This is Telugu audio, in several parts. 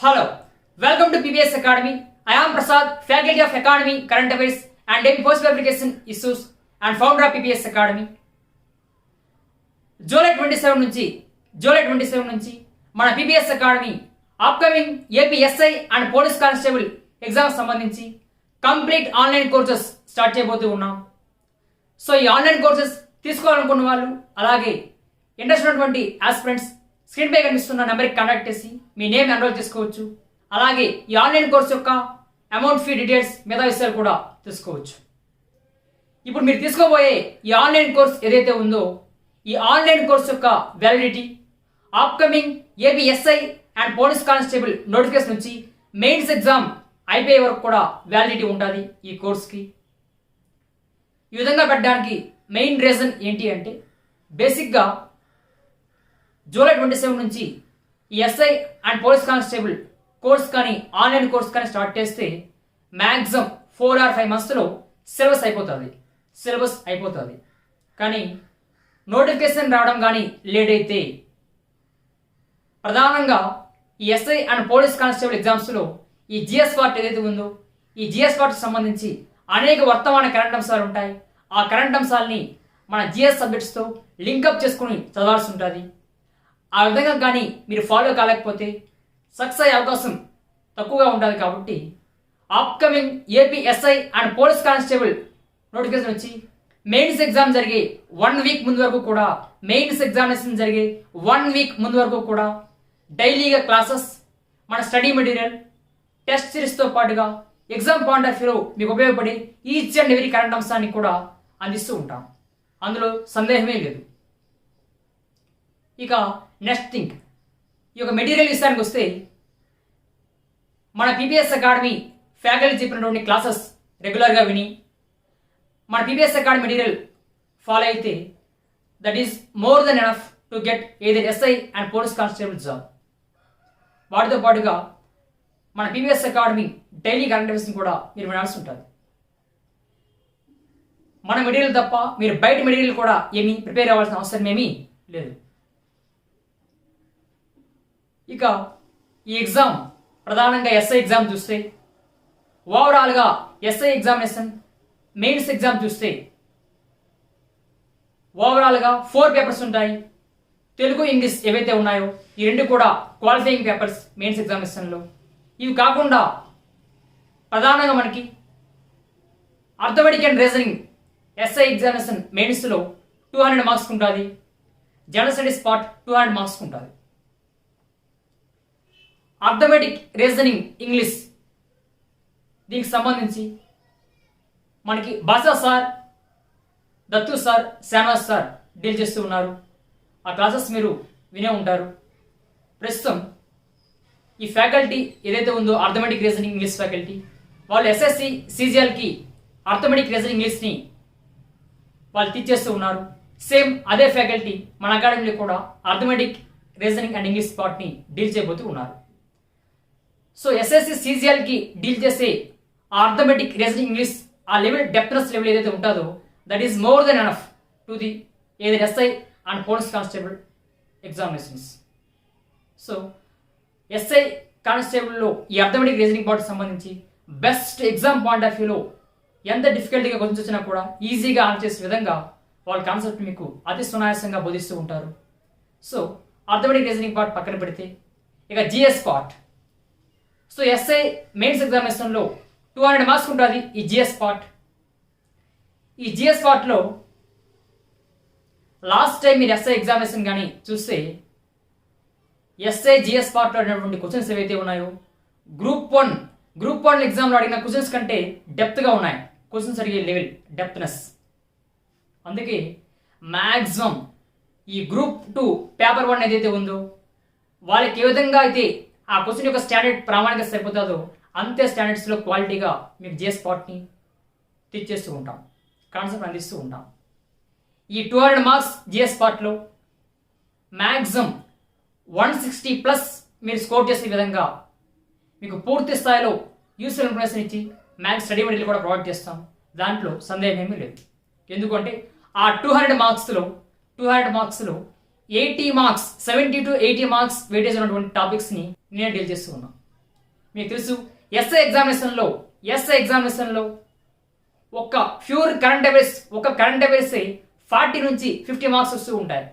Hello, welcome to PBS Academy. I am Prasad, Faculty of Economy, Current Affairs and Post Publication Issues and founder of PBS Academy. July 27 నుంచి మన PBS Academy upcoming APSI and police constable exams సంబంధించి కంప్లీట్ ఆన్లైన్ కోర్సెస్ స్టార్ట్ చేయబోతూ ఉన్నాం. సో ఈ ఆన్లైన్ కోర్సెస్ తీసుకోవాలనుకున్న వాళ్ళు అలాగే ఇంట్రెస్ట్ ఉన్నటువంటి ఆస్పిరెంట్స్ స్క్రీన్ పై కనిపిస్తున్న నెంబర్కి కాంటాక్ట్ చేసి మీ నేమ్ ఎన్రోల్ చేసుకోవచ్చు. అలాగే ఈ ఆన్లైన్ కోర్స్ యొక్క అమౌంట్ ఫీ డీటెయిల్స్ మిగతా విషయాలు కూడా తెలుసుకోవచ్చు. ఇప్పుడు మీరు తీసుకోబోయే ఈ ఆన్లైన్ కోర్స్ ఏదైతే ఉందో ఈ ఆన్లైన్ కోర్స్ యొక్క validity upcoming APSI and police constable notification నుంచి మెయిన్స్ ఎగ్జామ్ అయిపోయే వరకు కూడా వ్యాలిడిటీ ఉంటుంది ఈ కోర్స్కి. ఈ విధంగా పెట్టడానికి మెయిన్ రీజన్ ఏంటి అంటే బేసిక్గా జూలై 27 నుంచి ఈ SI and police constable course కానీ ఆన్లైన్ కోర్స్ కానీ స్టార్ట్ చేస్తే మ్యాక్సిమం 4 or 5 monthsలో సిలబస్ అయిపోతుంది. కానీ నోటిఫికేషన్ రావడం కానీ లేట్ అయితే ప్రధానంగా ఈ SI అండ్ పోలీస్ కానిస్టేబుల్ ఎగ్జామ్స్లో ఈ GS పార్ట్ ఏదైతే ఉందో ఈ GS పార్ట్కి సంబంధించి అనేక వర్తమాన కరెంట్ అంశాలు ఉంటాయి. ఆ కరెంట్ అంశాలని మన GS సబ్జెక్ట్స్తో లింకప్ చేసుకుని చదవాల్సి ఉంటుంది. ఆ విధంగా కానీ మీరు ఫాలో కాలేకపోతే సక్సెస్ అయ్యే అవకాశం తక్కువగా ఉంటుంది. కాబట్టి upcoming APSI and police constable notification వచ్చి మెయిన్స్ ఎగ్జామ్ జరిగే 1 week ముందు వరకు కూడా మెయిన్స్ ఎగ్జామినేషన్ జరిగే 1 week ముందు వరకు కూడా డైలీగా క్లాసెస్, మన స్టడీ మెటీరియల్, టెస్ట్ సిరీస్తో పాటుగా ఎగ్జామ్ పాయింట్ ఆఫ్ వ్యూలో మీకు ఉపయోగపడే ఈచ్ అండ్ ఎవరీ కరెంట్ అంశాన్ని కూడా అందిస్తూ ఉంటాం. అందులో సందేహమే లేదు. ఇక నెక్స్ట్ థింగ్, ఈ యొక్క మెటీరియల్ విషయానికి వస్తే మన PBS అకాడమీ ఫ్యాకల్టీ చెప్పినటువంటి క్లాసెస్ రెగ్యులర్గా విని మన PBS అకాడమీ మెటీరియల్ ఫాలో అయితే that is more than enough to get either SI and police constable job. వాటితో పాటుగా మన PBS అకాడమీ డైలీ కరెంట్ అఫైర్స్ని కూడా మీరు వినాల్సి ఉంటుంది. మన మెటీరియల్ తప్ప మీరు బయట మెటీరియల్ కూడా ఏమీ ప్రిపేర్ అవ్వాల్సిన అవసరం ఏమీ లేదు. ఇక ఈ ఎగ్జామ్ ప్రధానంగా SI ఎగ్జామ్ చూస్తే ఓవరాల్గా SI ఎగ్జామినేషన్ మెయిన్స్ ఎగ్జామ్ చూస్తే ఓవరాల్గా 4 పేపర్స్ ఉంటాయి. తెలుగు, ఇంగ్లీష్ ఏవైతే ఉన్నాయో ఈ 2 కూడా క్వాలిఫైయింగ్ పేపర్స్ మెయిన్స్ ఎగ్జామినేషన్లో. ఇవి కాకుండా ప్రధానంగా మనకి arithmetic and reasoning SI examination మెయిన్స్లో 200 మార్క్స్కి ఉంటుంది. జనరల్ స్టడీస్ పార్ట్ 200 మార్క్స్కి ఉంటుంది. అర్థమెటిక్ రీజనింగ్ ఇంగ్లీష్ దీనికి సంబంధించి మనకి Basha sir, Dattu sir, Shyamraj sir deal చేస్తూ ఉన్నారు. ఆ క్లాసెస్ మీరు వినే ఉంటారు. ప్రస్తుతం ఈ ఫ్యాకల్టీ ఏదైతే ఉందో అర్థమెటిక్ రీజనింగ్ ఇంగ్లీష్ ఫ్యాకల్టీ వాళ్ళు SSC CGLకి అర్థమెటిక్ రీజనింగ్ ఇంగ్లీష్ని వాళ్ళు తీర్చేస్తూ ఉన్నారు. సేమ్ అదే ఫ్యాకల్టీ మన అకాడమీలో కూడా అర్థమెటిక్ రీజనింగ్ అండ్ ఇంగ్లీష్ పార్ట్ని డీల్ చేయబోతూ ఉన్నారు. సో SSC CGLకి డీల్ చేసే ఆ అర్థమెటిక్ రీజనింగ్ ఇంగ్లీష్ ఆ లెవెల్ డెప్త్నెస్ లెవెల్ ఏదైతే ఉంటుందో that is more than enough to the ఏదైతే SI and police constable examinations. So SI కానిస్టేబుల్లో ఈ అర్థమెటిక్ రీజనింగ్ పార్ట్కి సంబంధించి బెస్ట్ ఎగ్జామ్ పాయింట్ ఆఫ్ వ్యూలో ఎంత డిఫికల్ట్గా క్వశ్చన్స్ వచ్చినా కూడా ఈజీగా ఆన్సర్ చేసే విధంగా వాళ్ళ కాన్సెప్ట్ మీకు అతి సునాయాసంగా బోధిస్తూ ఉంటారు. సో అర్థమెటిక్ రీజనింగ్ పార్ట్ పక్కన పెడితే ఇక GS part. So SI mains ఎగ్జామినేషన్లో 200 మార్క్స్ ఉంటుంది ఈ GS పార్ట్. ఈ GS పార్ట్లో లాస్ట్ టైం మీరు SI ఎగ్జామినేషన్ కానీ చూస్తే SI GS పార్ట్లో అడిగినటువంటి క్వశ్చన్స్ ఏవైతే ఉన్నాయో గ్రూప్ వన్ ఎగ్జామ్లో అడిగిన క్వశ్చన్స్ కంటే డెప్త్గా ఉన్నాయి. క్వశ్చన్స్ అడిగే లెవెల్ డెప్త్నెస్. అందుకే మ్యాక్సిమం ఈ గ్రూప్ 2 పేపర్ 1 ఏదైతే ఉందో వాళ్ళకి ఏ విధంగా అయితే ఆ క్వశ్చన్ యొక్క స్టాండర్డ్ ప్రామాణిక సరిపోతుందో అంతే స్టాండర్డ్స్లో క్వాలిటీగా మీకు GS పార్ట్ని తెచ్చేస్తూ ఉంటాం, కాన్సెప్ట్ అందిస్తూ ఉంటాం. ఈ 200 మార్క్స్ GS పార్ట్లో మ్యాక్సిమం 160+ మీరు స్కోర్ చేసే విధంగా మీకు పూర్తి స్థాయిలో యూస్ఫుల్ ఇన్ఫర్మేషన్ ఇచ్చి మ్యాథ్స్ స్టడీ మెటీరియల్ కూడా ప్రొవైడ్ చేస్తాం. దాంట్లో సందేహం ఏమీ లేదు. ఎందుకంటే ఆ 200 మార్క్స్లో 80 మార్క్స్ 70 to 80 మార్క్స్ వెయిటేజ్ ఉన్నటువంటి టాపిక్స్ని నేను డీల్ చేస్తూ ఉన్నాను. మీకు తెలుసు ఎస్ఐ ఎగ్జామినేషన్లో ఒక ప్యూర్ కరెంట్ అఫైర్స్ 40 నుంచి 50 మార్క్స్ వస్తూ ఉంటాయి.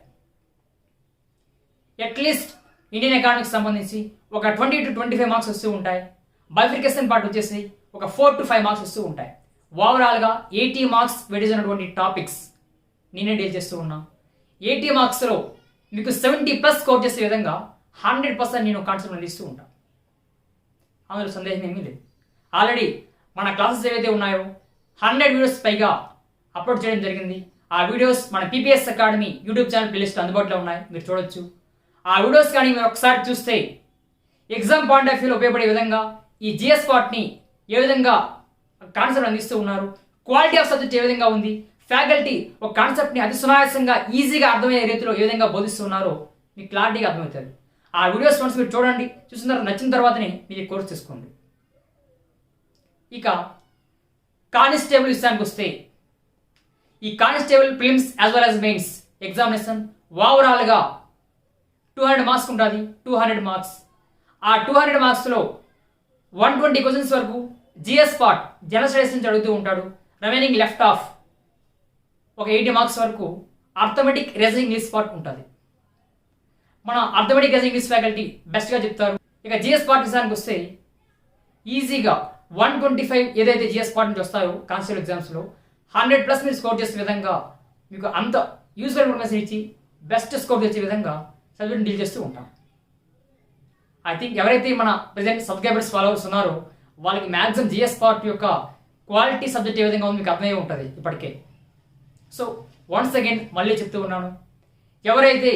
అట్లీస్ట్ ఇండియన్ ఎకానమీకి సంబంధించి ఒక 20 to 25 మార్క్స్ వస్తూ ఉంటాయి. బైఫికేషన్ పార్ట్ వచ్చేసి ఒక 4 to 5 మార్క్స్ వస్తూ ఉంటాయి. ఓవరాల్గా 80 మార్క్స్ వెయిటేజ్ ఉన్నటువంటి టాపిక్స్ నేనే డీల్ చేస్తూ ఉన్నా. 80 మార్క్స్లో మీకు 70+ స్కోర్ చేసే విధంగా 100% నేను కాన్సెప్ట్ అందిస్తూ ఉంటాను. అందులో సందేహం ఏమీ లేదు. ఆల్రెడీ మన క్లాసెస్ ఏవైతే ఉన్నాయో 100 వీడియోస్ పైగా అప్లోడ్ చేయడం జరిగింది. ఆ వీడియోస్ మన PPS academy YouTube channel playlist అందుబాటులో ఉన్నాయి, మీరు చూడొచ్చు. ఆ వీడియోస్ కానీ మీరు ఒకసారి చూస్తే ఎగ్జామ్ పాయింట్ ఆఫ్ వ్యూలో ఉపయోగపడే విధంగా ఈ జిఎస్ పార్ట్ని ఏ విధంగా కాన్సెప్ట్ అందిస్తూ ఉన్నారు, క్వాలిటీ ఆఫ్ సబ్జెక్ట్ ఏ విధంగా ఉంది, ఫ్యాకల్టీ ఒక కాన్సెప్ట్ని అతి సునాయాసంగా ఈజీగా అర్థమయ్యే రీతిలో ఏ విధంగా బోధిస్తున్నారో మీకు క్లారిటీగా అర్థమవుతుంది. ఆ వీడియోస్ వన్స్ మీరు చూడండి, చూసిన తర్వాత నచ్చిన తర్వాతనే మీరు ఈ కోర్స్ తీసుకోండి. ఇక కానిస్టేబుల్ విషయానికి వస్తే ఈ constable prelims as well as mains examination ఓవరాల్గా 200 మార్క్స్ ఉంటుంది. 200 మార్క్స్. ఆ 200 మార్క్స్లో 120 క్వశ్చన్స్ వరకు జిఎస్ పార్ట్ జనరల్ స్టడీస్ నుంచి అడుగుతూ ఉంటాడు. రిమైనింగ్ లెఫ్ట్ ఆఫ్ ఒక 80 మార్క్స్ వరకు అర్థమెటిక్ రీజనింగ్ ఇంగ్లీష్ పార్ట్ ఉంటుంది. మన అర్థమెటిక్ రీజనింగ్ ఇంగ్లీష్ ఫ్యాకల్టీ బెస్ట్గా చెప్తారు. ఇక జిఎస్ పార్ట్ విషయానికి వస్తే ఈజీగా 125 ఏదైతే జిఎస్ పార్ట్ నుంచి వస్తాయో కానిస్టేబుల్ ఎగ్జామ్స్లో 100+ మీరు స్కోర్ చేసే విధంగా మీకు అంత యూస్ఫుల్ ఇన్ఫర్మేషన్ ఇచ్చి బెస్ట్ స్కోర్ తెచ్చే విధంగా సబ్జెక్ట్ని డీల్ చేస్తూ ఉంటాం. ఐ థింక్ ఎవరైతే మన ప్రెజెంట్ సబ్స్క్రైబర్స్ ఫాలోవర్స్ ఉన్నారో వాళ్ళకి మ్యాక్సిమం జిఎస్ పార్ట్ యొక్క క్వాలిటీ సబ్జెక్ట్ ఏ విధంగా ఉంది మీకు అర్థమయ్యే ఉంటుంది ఇప్పటికే. సో వన్స్ అగైన్ మళ్ళీ చెప్తూ ఉన్నాను, ఎవరైతే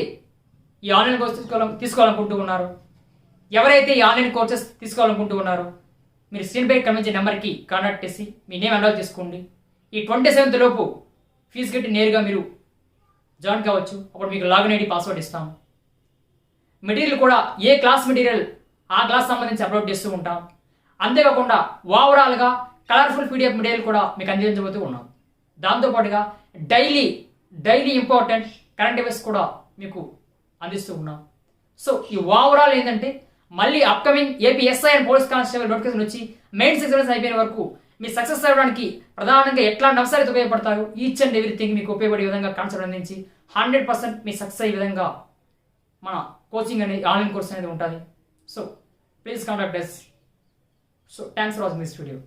ఈ ఆన్లైన్ కోర్స్ తీసుకోవాలనుకుంటూ ఉన్నారో, ఎవరైతే ఈ ఆన్లైన్ కోర్సెస్ తీసుకోవాలనుకుంటూ ఉన్నారో మీరు స్క్రీన్ పై కనిపించే నెంబర్కి కాంటాక్ట్ చేసి మీ నేమ్ ఎన్రోల్ చేసుకోండి. ఈ 27th లోపు ఫీజు కట్టి నేరుగా మీరు జాయిన్ కావచ్చు. అప్పుడు మీకు లాగిన్ ఐడి పాస్వర్డ్ ఇస్తాం. మెటీరియల్ కూడా ఏ క్లాస్ మెటీరియల్ ఆ క్లాస్ సంబంధించి అప్లోడ్ చేస్తూ ఉంటాం. అంతేకాకుండా ఓవరాల్గా కలర్ఫుల్ పీడిఎఫ్ మెటీరియల్ కూడా మీకు అందించబోతూ ఉన్నాం. దాంతోపాటుగా డైలీ ఇంపార్టెంట్ కరెంట్ అఫైర్స్ కూడా మీకు అందిస్తూ ఉన్నాం. సో ఈ ఓవరాల్ ఏంటంటే మళ్ళీ upcoming AP SI and police constable notification వచ్చి మెయిన్స్ ఎగ్జామ్స్ అయిపోయిన వరకు మీ సక్సెస్ అవ్వడానికి ప్రధానంగా ఎట్లాంటి అంశాలు అయితే ఉపయోగపడతాయో ఈచ్ అండ్ ఎవ్రీథింగ్ మీకు ఉపయోగపడే విధంగా కాన్సెప్ట్ అందించి 100% మీ సక్సెస్ అయ్యే విధంగా మన కోచింగ్ అనేది ఆన్లైన్ కోర్స్ అనేది ఉంటుంది. So please contact us. So thanks for watching this video.